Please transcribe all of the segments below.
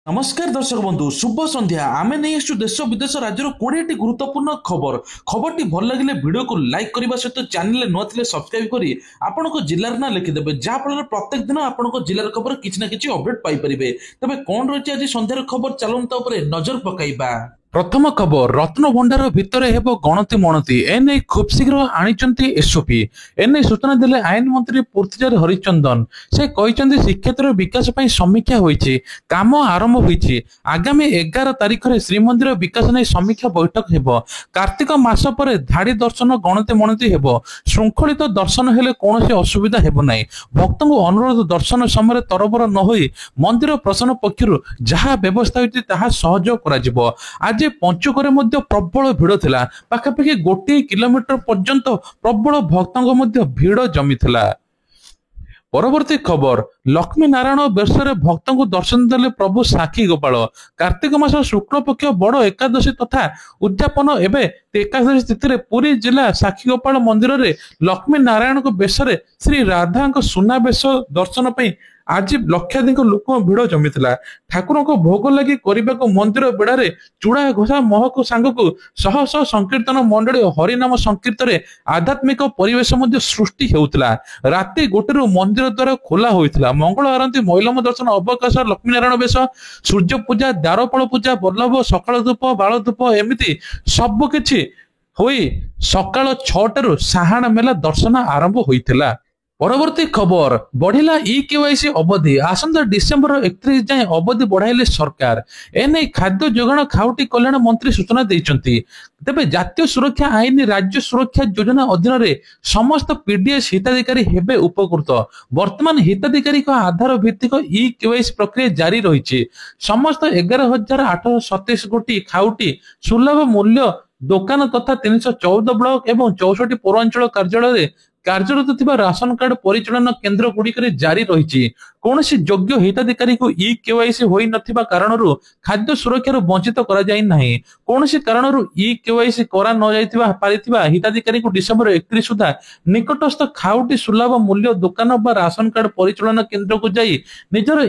नमस्कार दर्शक बंधु शुभ संध्या आमे नहीं आसु देश विदेश राज्य 20 गुरुत्वपूर्ण खबर खबर भल लगे वीडियो को लाइक करने सहित चैनल नुआ सब्सक्राइब करी आपण जिलार ना लिखिदेवे जहाँफल प्रत्येक दिन आपण जिलार खबर किसी ना कि अपडेट पाइपर तेज कौन रही आज सन्धार खबर चलता नजर पकाइबा। प्रथम खबर रत्न भंडार भितर हेब गणति मणति एने खूब शीघ्र आनी एसओपी एने सूचना देले आईन मंत्री पृथ्वीराज हरिचंदन से कहते शिक्षा क्षेत्र विकास पर समीक्षा होईछि काम आरंभ होईछि आगामी 11 तारिख रे श्रीमंदिर विकास नहीं समीक्षा बैठक हेब कार्तिक मास पर धाड़ी दर्शन गणति मणति हेब श्रृंखलित दर्शन हेले कौन असुविधा हेब नाही भक्त अनुरोध दर्शन समय तरबर न होई मंदिर प्रशासन पक्षर जहाँ व्यवस्था होईछि ताहा सहयोग करा जिवो। आज पंचुक प्रबल भिड़ थिला पाखापाखि 1 किलोमीटर पर्यंत प्रबल भक्तों भिड़ जमी थिला। परवर्ती खबर लक्ष्मी नारायण बेशरे भक्तों को दर्शन देले प्रभु साक्षी गोपाल कार्तिक मास शुक्ल पक्ष बड़ एकादशी तथा उद्यापन एवं एकादशी तिथि पुरी जिला साक्षी गोपाल मंदिर रे लक्ष्मी नारायण बेशरे श्री राधा सुना बेश दर्शन पर आज लक्षाधिक लोक भिड़ जमी ठाकुर को भोग लगी करने को मंदिर बेड़े चूड़ा घोषा महक सांग को शह शह संकीर्तन मंडली हरिनाम संकीर्तन आध्यात्मिक परिवेश सृष्टि होता राति 1 मंदिर द्वारा खोला होता मंगल आरती महिलम दर्शन अवकाश लक्ष्मी नारायण बेश सूर्य पूजा द्वारपाल पूजा बल्लभ सकाल धूप बाल धूप एमती सबकि होई सकाल 6 साहाण मेला दर्शन आरंभ होता। परवर्ती खबर बढ़िला केवाईसी अवधि आसंता डिसेम्बर 31 जाए अवधि बढ़ाइले सरकार एने खाद्य जोगाण खाउटी कल्याण मंत्री सूचना देइचंती तेबे जातीय सुरक्षा आईन राज्य सुरक्षा योजना अधीन रे समस्त पीडीएस हिताधिकारी हेबे उपकृत वर्तमान हिताधिकारी आधार भित्तिक केवाईसी प्रक्रिया जारी रही समस्त 11,827 कोटी खाउटी सुलभ मूल्य दुकान तथा 314 ब्लॉक एवं 64 पौरांचल कार्यालय कार्यरत थिबा राशन कार्ड परिचालन केन्द्र गुड़िक जारी रही कौन योग्य हिताधिकारी को केवाईसी होई नथिबा कारणरू खाद्य सुरक्षा वंचित करा जाई नाही कौन कारणरू केवाईसी करा न जाइथिबा पारिथिबा हिताधिकारी को डिसेम्बर 31 सुधा निकटस्थ खाउटी सुलभ मूल्य दुकान बा राशन कार्ड परिचालन केन्द्र को जाई निजर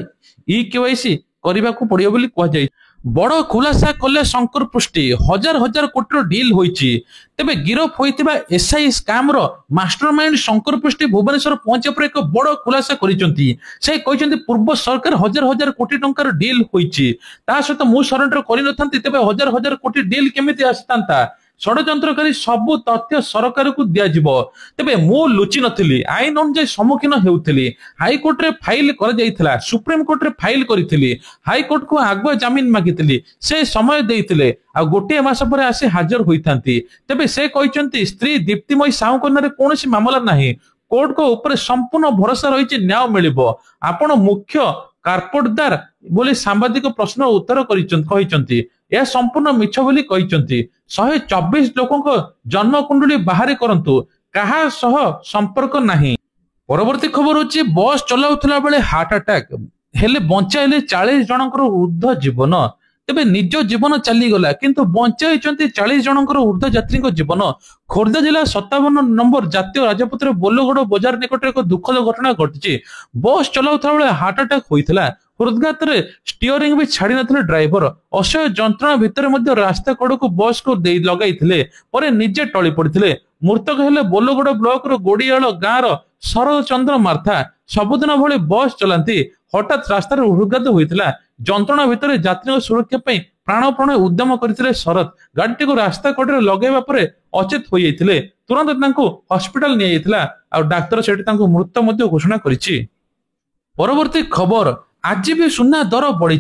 केवाईसी करबा को पड़ियो बोली कह जाई। बड़ खुलासा कले शंकर पृष्टि हजार हजार कोटी डील होईची तेबे गिरफ होइतिबा एसआई स्कैम रो मास्टरमाइंड शंकर पृष्टि भुवनेश्वर पहुंचे पर एक बड़ खुलासा करिसंती से कहचंती पूर्व सरकार हजार हजार कोटी टंकार डील होईची ता सहित मु सरेंडर करि नथंती तेबे हजार हजार कोटी डील केमिति आस्तांता षड्यंत्रकारी सबु तथ्य सरकार को दिया जिवो तेबे मु लुचि नथिली आईन अनुसार सम्मुखीन हेउथिली हाईकोर्ट रे फाइल कर जाइथिला सुप्रीम कोर्ट रे फाइल करिथिली हाईकोर्ट को आगुआ जमीन मागिथिली से समय देइथिले आ गोटे मास पर आसी हाजर होइथांती तेबे से कहचंती स्त्री दीप्तिमयी साहू कन्यारे कोनोसी मामला नाही कोर्ट को ऊपर संपूर्ण भरोसा रही न्याय मिलिबो आपण मुख्य कार्पोरेटदार बोली सांबादिक प्रश्न उत्तर कहिचंती यह संपूर्ण मिछ बोली कहिचंती 124 लोकों जन्म कुंडली बाहर करंतु कहा सह संपर्क नहीं। परवर्ती खबर होची बस चलाउथला बेले हार्ट अटैक हेले बंचाइले 40 जनकर ऊर्ध्व जीवन तेबे निज जीवन चली गला किंतु बंचाइचंती 40 जनकर ऊर्ध्व यात्री जीवन खोर्धा जिला 57 नंबर जातीय राजपथ बोलोगड़ बजार निकट एक दुखद घटना घटी बस चलाउथला बेले हार्ट अटैक होइथिला हृदघात स्टीयरिंग भी छाड़ी नथिले ड्राइवर असह्य जंत्रणा भितर मध्य रास्ता कड़ को बस को लगाई पर निजे टली पड़ते मृतक हेले बोलोगड़ ब्लॉक गोड़ियाल गाँव शरद चंद्र मार्था सबुदिन भली बस चलांती हठात रास्तार हृदघात होता जंत्रणा भितर यात्री सुरक्षा प्राणपण उद्यम करते शरद गाड़ी को रास्ता कड़े लगेवा अचेत हो जाते तुरंत हॉस्पिटल निया डाक्तर से मृत घोषणा करिछि। परवर्ती खबर आज भी सुना दर बढ़ी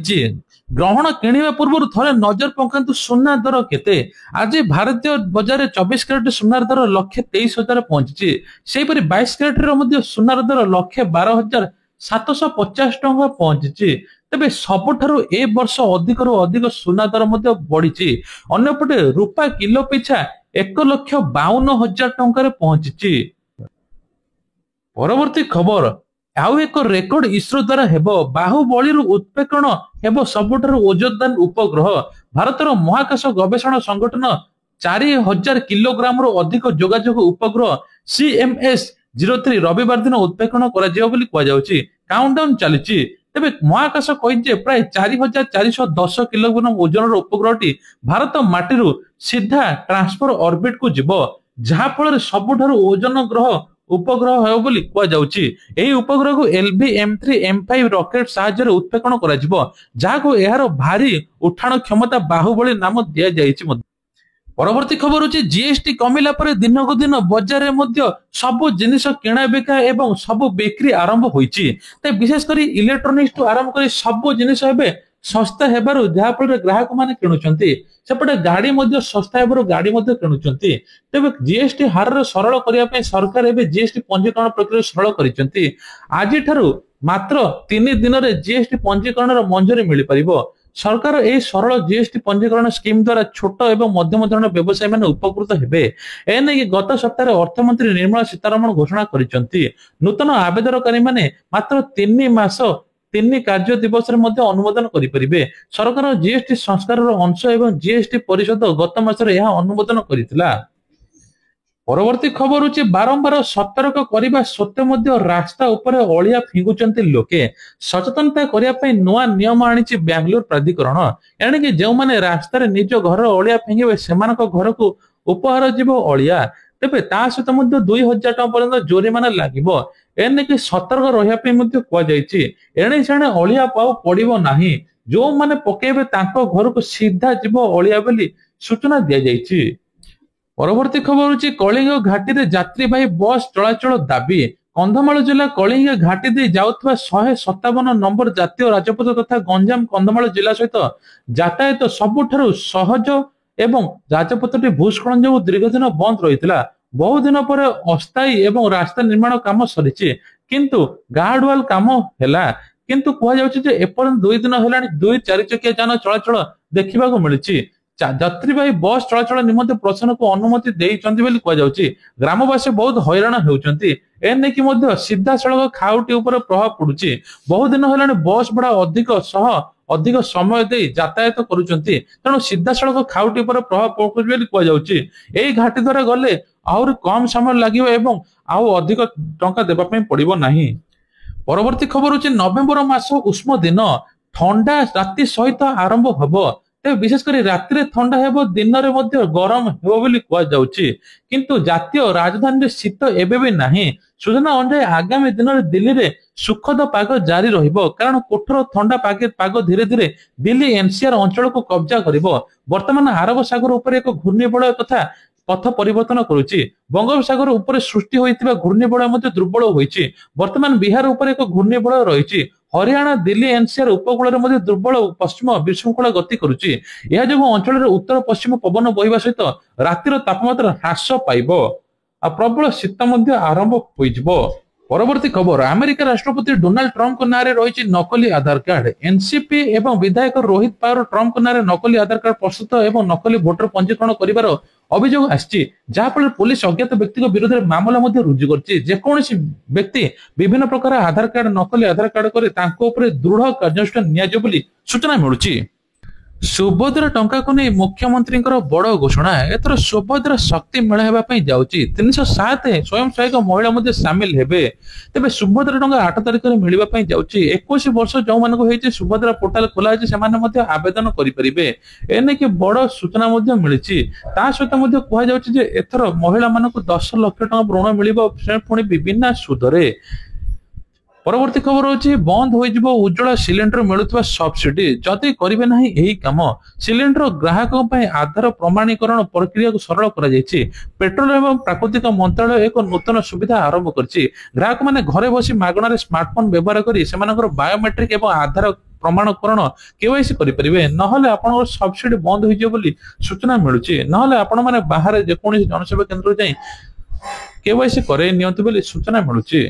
ग्रहण किणवा पूर्व थे नजर पकातु सुना दर केते आज भारतीय बजार 24 कैरेट सुनार दर 1,23,000 पहुंची से 22 कैरेट सुनार दर 1,12,750 टंका पहुंची तेबे सबुठारु ए वर्ष अधिक अधिक सुना दर बढ़ी अन्यपटे रूपा किलो पिछा 1,52,000 टंका पहुंची। परवर्ती खबर आउ एक रेकर्ड इसरो द्वारा हेबो बाहुबली उत्प्रेक्षण हेबो सबुठारु ओजनदान उपग्रह भारतर महाकाश गवेषणा संगठन 4,000 किलोग्राम रु अधिक जोगाजोग उपग्रह CMS-03 रविवार दिन उत्प्रेक्षण करा जिवो बोली कहै जाउची काउंटडाउन चलीची ତେବେ ମହାକାଶ କହିଛି ପ୍ରାୟ 4410 କିଲୋଗ୍ରାମ ଓଜନର ଉପଗ୍ରହଟି ଭାରତ ମାଟିରୁ ସିଧା ଟ୍ରାନ୍ସଫର ଅର୍ବିଟ କୁ ଯିବ, ଯାହା ଫଳରେ ସବୁଠାରୁ ଓଜନ ଗ୍ରହ ଉପଗ୍ରହ ହେବ ବୋଲି କୁହାଯାଉଛି। ଏହି ଉପଗ୍ରହକୁ LV-M3-M5 ରକେଟ ସାହାଯ୍ୟରେ ଉତ୍କ୍ଷେପଣ କରାଯିବ, ଯାହାକୁ ଏହାର ଭାରି ଉଠାଣ କ୍ଷମତା ବାହୁବଳୀ ନାମ ଦିଆଯାଇଛି। ପରବର୍ତ୍ତୀ ଖବର ହଉଛି ଜିଏସଟି କମିଲା ପରେ ଦିନକୁ ଦିନ ବଜାରରେ ମଧ୍ୟ ସବୁ ଜିନିଷ କିଣା ବିକା ଏବଂ ସବୁ ବିକ୍ରି ଆରମ୍ଭ ହୋଇଛି। ତେବେ ବିଶେଷ କରି ଇଲେକ୍ଟ୍ରୋନିକ୍ସ ଠୁ ଆରମ୍ଭ କରି ସବୁ ଜିନିଷ ଏବେ ଶସ୍ତା ହେବାରୁ ଯାହା ଫଳରେ ଗ୍ରାହକ ମାନେ କିଣୁଛନ୍ତି, ସେପଟେ ଗାଡି ମଧ୍ୟ ଶସ୍ତା ହେବାରୁ ଗାଡି ମଧ୍ୟ କିଣୁଛନ୍ତି। ତେବେ ଜିଏସଟି ହାରର ସରଳ କରିବା ପାଇଁ ସରକାର ଏବେ ଜିଏସଟି ପଞ୍ଜୀକରଣ ପ୍ରକ୍ରିୟା ସରଳ କରିଛନ୍ତି। ଆଜିଠାରୁ ମାତ୍ର 3 ଦିନରେ ଜିଏସଟି ପଞ୍ଜୀକରଣର ମଞ୍ଜୁରୀ ମିଳିପାରିବ। ସରକାର ଏହି ସରଳ ଜିଏସଟି ପଞ୍ଜୀକରଣ ସ୍କିମ ଦ୍ୱାରା ଛୋଟ ଏବଂ ମଧ୍ୟମ ଧରଣର ବ୍ୟବସାୟୀ ମାନେ ଉପକୃତ ହେବେ। ଏନେଇ ଗତ ସପ୍ତାହରେ ଅର୍ଥମନ୍ତ୍ରୀ ନିର୍ମଳା ସୀତାରମଣ ଘୋଷଣା କରିଛନ୍ତି। ନୂତନ ଆବେଦନକାରୀ ମାନେ ମାତ୍ର 3 ମାସ 3 କାର୍ଯ୍ୟ ଦିବସରେ ମଧ୍ୟ ଅନୁମୋଦନ କରିପାରିବେ। ସରକାର ଜିଏସଟି ସଂସ୍କାରର ଅଂଶ ଏବଂ ଜିଏସଟି ପରିଷଦ ଗତ ମାସରେ ଏହା ଅନୁମୋଦନ କରିଥିଲା। ପରବର୍ତ୍ତୀ ଖବର ହଉଛି ବାରମ୍ବାର ସତର୍କ କରିବା ସତ୍ତ୍ୱେ ମଧ୍ୟ ରାସ୍ତା ଉପରେ ଅଳିଆ ଫିଙ୍ଗୁଛନ୍ତି ଲୋକେ। ସଚେତନତା କରିବା ପାଇଁ ନୂଆ ନିୟମ ଆଣିଛି ବାଙ୍ଗାଲୋର ପ୍ରାଧିକରଣ। ଏଣିକି ଯେଉଁମାନେ ରାସ୍ତାରେ ନିଜ ଘରର ଅଳିଆ ଫିଙ୍ଗିବେ ସେମାନଙ୍କ ଘରକୁ ଉପହାର ଯିବ ଅଳିଆ। ତେବେ ତା ସହିତ ମଧ୍ୟ 2000 ଟଙ୍କା ପର୍ଯ୍ୟନ୍ତ ଜୋରିମାନା ଲାଗିବ। ଏନେକି ସତର୍କ ରହିବା ପାଇଁ ମଧ୍ୟ କୁହାଯାଇଛି। ଏଣେ ସେଣେ ଅଳିଆ ଆଉ ପଡିବ ନାହିଁ। ଯୋଉମାନେ ପକେଇବେ ତାଙ୍କ ଘରକୁ ସିଧା ଯିବ ଅଳିଆ ବୋଲି ସୂଚନା ଦିଆଯାଇଛି। ପରବର୍ତ୍ତୀ ଖବର ହଉଛି କଳିଙ୍ଗ ଘାଟିରେ ଯାତ୍ରୀବାହୀ ବସ୍ ଚଳାଚଳ ଦାବି। କନ୍ଧମାଳ ଜିଲ୍ଲା କଳିଙ୍ଗ ଘାଟି ଦେଇ ଯାଉଥିବା 157 ନମ୍ବର ଜାତୀୟ ରାଜପଥ ତଥା ଗଞ୍ଜାମ କନ୍ଧମାଳ ଜିଲ୍ଲା ସହିତ ଯାତାୟାତ ସବୁଠାରୁ ସହଜ ଏବଂ ରାଜପଥଟି ଭୂସ୍ଖଳନ ଯୋଗୁଁ ଦୀର୍ଘ ଦିନ ବନ୍ଦ ରହିଥିଲା। ବହୁ ଦିନ ପରେ ଅସ୍ଥାୟୀ ଏବଂ ରାସ୍ତା ନିର୍ମାଣ କାମ ସରିଛି, କିନ୍ତୁ ଗାର୍ଡ ୱାଲ କାମ ହେଲା। କିନ୍ତୁ କୁହାଯାଉଛି ଯେ ଏପର୍ଯ୍ୟନ୍ତ 2 ଦିନ ହେଲାଣି 2 4 ଚକିଆ ଯାନ ଚଳାଚଳ ଦେଖିବାକୁ ମିଳିଛି। ଯାତ୍ରୀବାହୀ ବସ୍ ଚଳାଚଳ ନିମନ୍ତେ ପ୍ରଶାସନକୁ ଅନୁମତି ଦେଇଛନ୍ତି ବୋଲି କୁହାଯାଉଛି। ଗ୍ରାମବାସୀ ବହୁତ ହଇରାଣ ହେଉଛନ୍ତି। ଏନେଇକି ମଧ୍ୟ ସିଧାସଳଖ ଖାଉଟି ଉପରେ ପ୍ରଭାବ ପଡୁଛି। ବହୁ ଦିନ ହେଲାଣି ବସ୍ ଭଡା ଅଧିକ ସମୟ ଦେଇ ଯାତାୟାତ କରୁଛନ୍ତି, ତେଣୁ ସିଧାସଳଖ ଖାଉଟି ଉପରେ ପ୍ରଭାବ ପଡୁଛି ବୋଲି କୁହାଯାଉଛି। ଏହି ଘାଟି ଦ୍ୱାରା ଗଲେ ଆହୁରି କମ ସମୟ ଲାଗିବ ଏବଂ ଆଉ ଅଧିକ ଟଙ୍କା ଦେବା ପାଇଁ ପଡିବ ନାହିଁ। ପରବର୍ତ୍ତୀ ଖବର ହଉଛି ନଭେମ୍ବର ମାସ ଉଷ୍ମ ଦିନ, ଥଣ୍ଡା ରାତି ସହିତ ଆରମ୍ଭ ହେବ। ତେବେ ବିଶେଷ କରି ରାତିରେ ଥଣ୍ଡା ହେବ, ଦିନରେ ମଧ୍ୟ ଗରମ ହେବ ବୋଲି କୁହାଯାଉଛି। କିନ୍ତୁ ଜାତୀୟ ରାଜଧାନୀରେ ଶୀତ ଏବେ ବି ନାହିଁ। ସୂଚନା ଅନୁଯାୟୀ ଆଗାମୀ ଦିନରେ ଦିଲ୍ଲୀରେ ସୁଖଦ ପାଗ ଜାରି ରହିବ, କାରଣ କଠୋର ଥଣ୍ଡା ପାଗ ଧୀରେ ଧୀରେ ଦିଲ୍ଲୀ ଏନସିଆର ଅଞ୍ଚଳକୁ କବ୍ଜା କରିବ। ବର୍ତ୍ତମାନ ଆରବ ସାଗର ଉପରେ ଏକ ଘୂର୍ଣ୍ଣିବଳୟ ତଥା ପଥ ପରିବର୍ତ୍ତନ କରୁଛି। ବଙ୍ଗୋପସାଗର ଉପରେ ସୃଷ୍ଟି ହୋଇଥିବା ଘୂର୍ଣ୍ଣିବଳୟ ମଧ୍ୟ ଦୁର୍ବଳ ହୋଇଛି। ବର୍ତ୍ତମାନ ବିହାର ଉପରେ ଏକ ଘୂର୍ଣ୍ଣିବଳୟ ରହିଛି। ହରିୟାଣା ଦିଲ୍ଲୀ ଏନସିଆର ଉପକୂଳରେ ମଧ୍ୟ ଦୁର୍ବଳ ପଶ୍ଚିମ ବିଶୃଙ୍ଖଳା ଗତି କରୁଛି। ଏହା ଯୋଗୁଁ ଅଞ୍ଚଳରେ ଉତ୍ତର ପଶ୍ଚିମ ପବନ ବହିବା ସହିତ ରାତିର ତାପମାତ୍ରା ହ୍ରାସ ପାଇବ ଆଉ ପ୍ରବଳ ଶୀତ ମଧ୍ୟ ଆରମ୍ଭ ହୋଇଯିବ। ପରବର୍ତ୍ତୀ ଖବର, ଆମେରିକା ରାଷ୍ଟ୍ରପତି ଡୋନାଲ୍ଡ ଟ୍ରମ୍ପଙ୍କ ନାଁରେ ରହିଛି ନକଲି ଆଧାର କାର୍ଡ। ଏନସିପି ଏବଂ ବିଧାୟକ ରୋହିତ ପାୱାର ଟ୍ରମ୍ପଙ୍କ ନାଁରେ ନକଲି ଆଧାର କାର୍ଡ ପ୍ରସ୍ତୁତ ଏବଂ ନକଲି ଭୋଟର ପଞ୍ଜୀକରଣ କରିବାର ଅଭିଯୋଗ ଆସିଛି, ଯାହାଫଳରେ ପୋଲିସ ଅଜ୍ଞାତ ବ୍ୟକ୍ତିଙ୍କ ବିରୋଧରେ ମାମଲା ମଧ୍ୟ ରୁଜୁ କରିଛି। ଯେକୌଣସି ବ୍ୟକ୍ତି ବିଭିନ୍ନ ପ୍ରକାର ଆଧାର କାର୍ଡ ନକଲି ଆଧାର କାର୍ଡ କରି ତାଙ୍କ ଉପରେ ଦୃଢ କାର୍ଯ୍ୟାନୁଷ୍ଠାନ ନିଆଯିବ ବୋଲି ସୂଚନା ମିଳୁଛି। ସୁଭଦ୍ରା ଟଙ୍କାକୁ ନେଇ ମୁଖ୍ୟମନ୍ତ୍ରୀଙ୍କର ବଡ ଘୋଷଣା। ଏଥର ସୁଭଦ୍ରା ଶକ୍ତି ମେଳା ହେବା ପାଇଁ ଯାଉଛି। 307 ସ୍ୱୟଂ ସହାୟକ ମହିଳା ମଧ୍ୟ ସାମିଲ ହେବେ। ତେବେ ସୁଭଦ୍ରା ଟଙ୍କା 8 ତାରିଖରେ ମିଳିବା ପାଇଁ ଯାଉଛି। 21 ବର୍ଷ ଯେଉଁମାନଙ୍କୁ ହେଇଛି ସୁଭଦ୍ରା ପୋର୍ଟାଲ ଖୋଲା ଅଛି, ସେମାନେ ମଧ୍ୟ ଆବେଦନ କରିପାରିବେ। ଏନେଇକି ବଡ ସୂଚନା ମଧ୍ୟ ମିଳିଛି। ତା ସହିତ ମଧ୍ୟ କୁହାଯାଉଛି ଯେ ଏଥର ମହିଳା ମାନଙ୍କୁ 10 ଲକ୍ଷ ଟଙ୍କା ଋଣ ମିଳିବ, ପୁଣି ବିନା ସୁଧରେ। ପରବର୍ତ୍ତୀ ଖବର ହଉଛି ବନ୍ଦ ହୋଇଯିବ ଉଜ୍ଜ୍ୱଳା ସିଲିଣ୍ଡର ମିଳୁଥିବା ସବସିଡି ଯଦି କରିବେ ନାହିଁ ଏହି କାମ। ସିଲିଣ୍ଡର ଗ୍ରାହକଙ୍କ ପାଇଁ ଆଧାର ପ୍ରମାଣୀକରଣ ପ୍ରକ୍ରିୟାକୁ ସରଳ କରାଯାଇଛି। ପେଟ୍ରୋଲ ଏବଂ ପ୍ରାକୃତିକ ମନ୍ତ୍ରାଳୟ ଏକ ନୂତନ ସୁବିଧା ଆରମ୍ଭ କରିଛି। ଗ୍ରାହକମାନେ ଘରେ ବସି ମାଗଣାରେ ସ୍ମାର୍ଟଫୋନ ବ୍ୟବହାର କରି ସେମାନଙ୍କର ବାୟୋମେଟ୍ରିକ ଏବଂ ଆଧାର ପ୍ରମାଣୀକରଣ କେୱାଇସି କରିପାରିବେ। ନହେଲେ ଆପଣଙ୍କର ସବସିଡି ବନ୍ଦ ହୋଇଯିବ ବୋଲି ସୂଚନା ମିଳୁଛି। ନହେଲେ ଆପଣମାନେ ବାହାରେ ଯେକୌଣସି ଜନସେବା କେନ୍ଦ୍ର ଯାଇ କେୱାଇସି କରେଇ ନିଅନ୍ତୁ ବୋଲି ସୂଚନା ମିଳୁଛି।